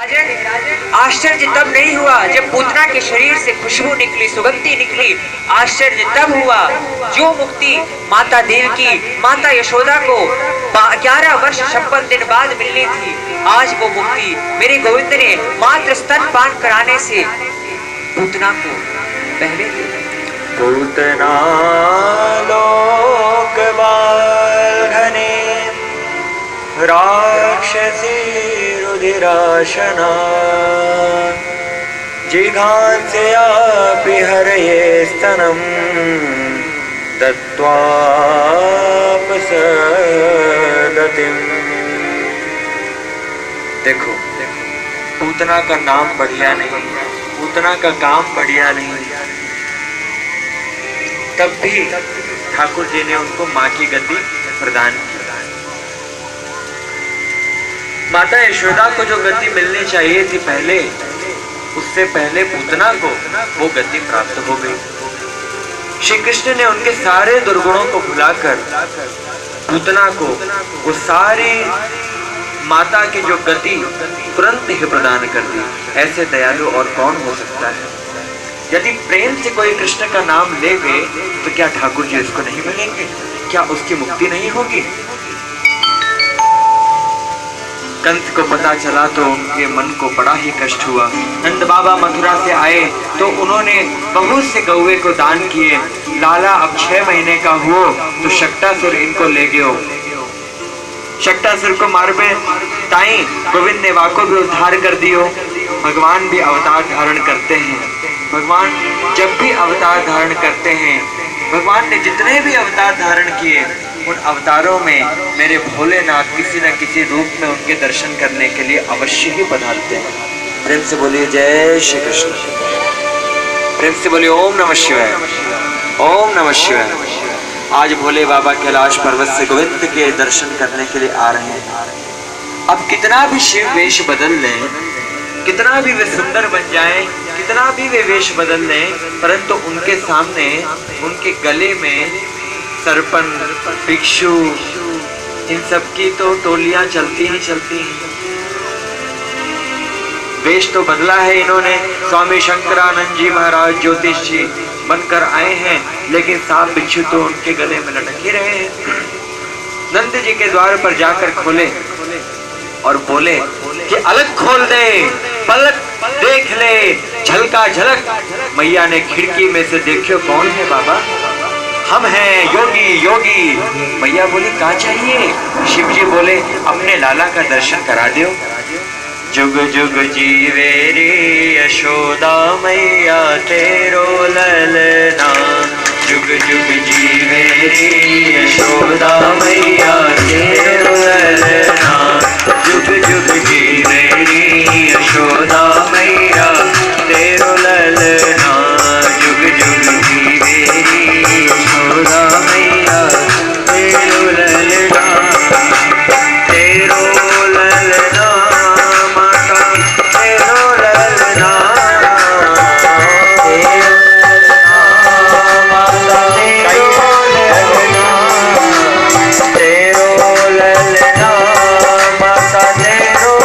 आश्चर्य तब नहीं हुआ जब पूतना के शरीर से खुशबू निकली, सुगंधी निकली। आश्चर्य तब हुआ जो मुक्ति माता देवकी, माता यशोदा को 11 वर्ष 56 दिन बाद मिलनी थी, आज वो मुक्ति मेरे गोविंद ने मात्र स्तनपान कराने से पूतना को पहले दे दी। पूतना लोक बाघने राक्षसी रुधिराशना जिघांस्यापि हरये स्तनं दत्त्वा गतिम्। देखो, पूतना का नाम बढ़िया नहीं, पूतना का काम बढ़िया नहीं, तब भी ठाकुर जी ने उनको माँ की गति प्रदान की। माता यशोदा को जो गति मिलनी चाहिए थी पहले, उससे पहले पूतना को वो गति प्राप्त हो गई। श्री कृष्ण ने उनके सारे दुर्गुणों को भुलाकर पूतना को वो सारी माता की जो गति तुरंत ही प्रदान कर दी। ऐसे दयालु और कौन हो सकता है? यदि प्रेम से कोई कृष्ण का नाम लेवे तो क्या ठाकुर जी उसको नहीं मिलेंगे? क्या उसकी मुक्ति नहीं होगी? कंस को पता चला तो उनके मन को बड़ा ही कष्ट हुआ। नंद बाबा मथुरा से आए तो उन्होंने बहुत से गौवे को दान किए। लाला अब 6 महीने का हुआ तो शक्टासुर इनको ले गयो। शक्टासुर को मारबे ताई गोविंद ने वाको भी उद्धार कर दियो। भगवान भी अवतार धारण करते हैं। भगवान जब भी अवतार धारण करते हैं, भगवान ने जितने भी अवतार धारण किए, उन अवतारों में मेरे भोलेनाथ किसी न किसी रूप में उनके दर्शन करने के लिए अवश्य ही पधारते हैं। प्रेम से बोलिए जय श्री कृष्ण। प्रेम से बोलिए ओम नमः शिवाय, ओम नमः शिवाय। आज भोले बाबा कैलाश पर्वत से गोविंद के दर्शन करने के लिए आ रहे हैं। अब कितना भी शिव वेश बदल लें, कितना भी वे सुंदर बन जाएं, कितना भी वे वेश बदल लें, परंतु उनके सामने उनके गले में सरपन, भिक्षु, इन सब की तो टोलियां चलती ही चलती हैं। वेश तो बदला है इन्होंने। स्वामी शंकरानंद जी महाराज ज्योतिष जी बनकर आए हैं, लेकिन सांप बिच्छू तो उनके गले में लटक ही रहे हैं। नंद जी के द्वार पर जाकर खोले और बोले कि अलग खोल दे, पलक देख ले, झलका झलक। मैया ने खिड़की में से देखियो कौन है बाबा? हम हैं योगी योगी। मैया बोली कहाँ चाहिए? शिव जी बोले अपने लाला का दर्शन करा दो। जुग जुग जीवे रे यशोदा मैया तेरो ललना। जुग जुग जीवे रे यशोदा मैया तेरो ललना। जुग जुग जीवे रे यशोदा मैया तेरो ललना। जुग जुग जीवे रे यशोदा मैया तेरो ललना। तेरो ललना माता तेरो ललना। तेरो ललना माता तेरो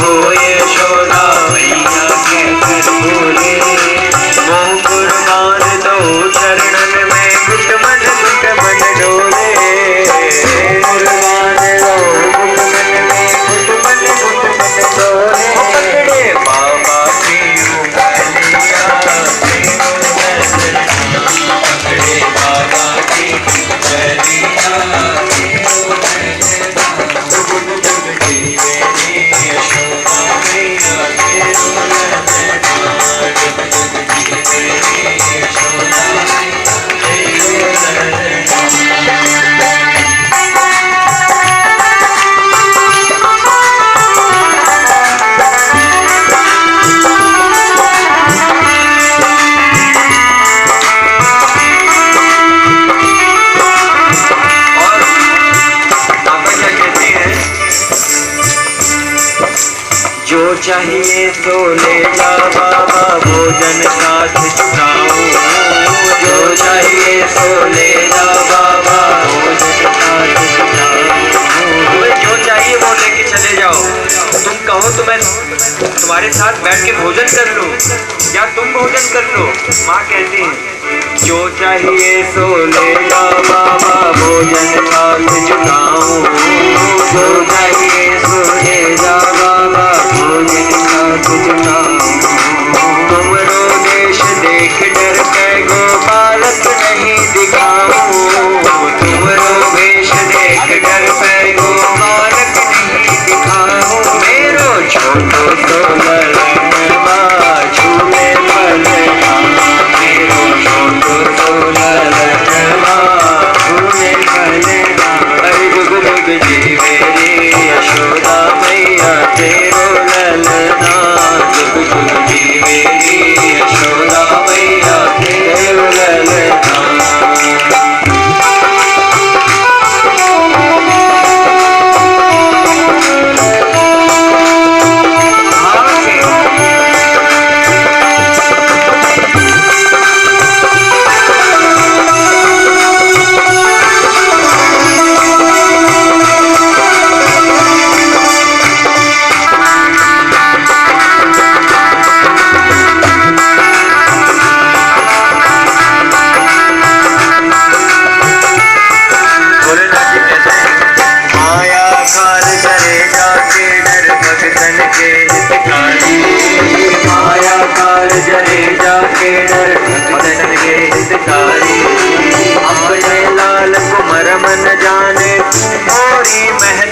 हो यशोदा मैया कहकर बोले, मोह कुर्बान दो चरणन में घुट मन डोले, कुर्बान दो घुट मन में घुट मन डोले। पकड़े बाबा की उंगलियां, पकड़े बाबा की उंगलियां, यशोदा मैया जो चाहिए तो ले जा बाबा भोजन साथ चुकाऊं, जो चाहिए तो ले जा बाबा भोजन साथ चुकाऊं। तुम्हें जो चाहिए वो लेके चले जाओ, तुम कहो तो मैं तुम्हारे साथ बैठ के भोजन कर लूं या तुम भोजन कर लो। माँ कहती है जो चाहिए सो ले जा बाबा भोजन साथ चुकाऊं, जो चाहिए सो ले जा बाबा भोजन साथ चुकाऊं। तुमरो देश देख डर के गोपालक नहीं दिखाऊं, तुमरो वेश देख डर पे गोपालक नहीं दिखाऊं। मेरो छोटो तो ललनवा झूले पलना, मेरो छोटो तो ललनवा झूले पलना। अरे जुग जुग जीवे रे यशोदा मैया तेरो ललना, जुग जुग जीवे रे यशोदा मैया तेरो ललना। माया काल जरे जाके डर भक्तन के हितकारी, अपने लाल कुमर मन जाने मोरी महल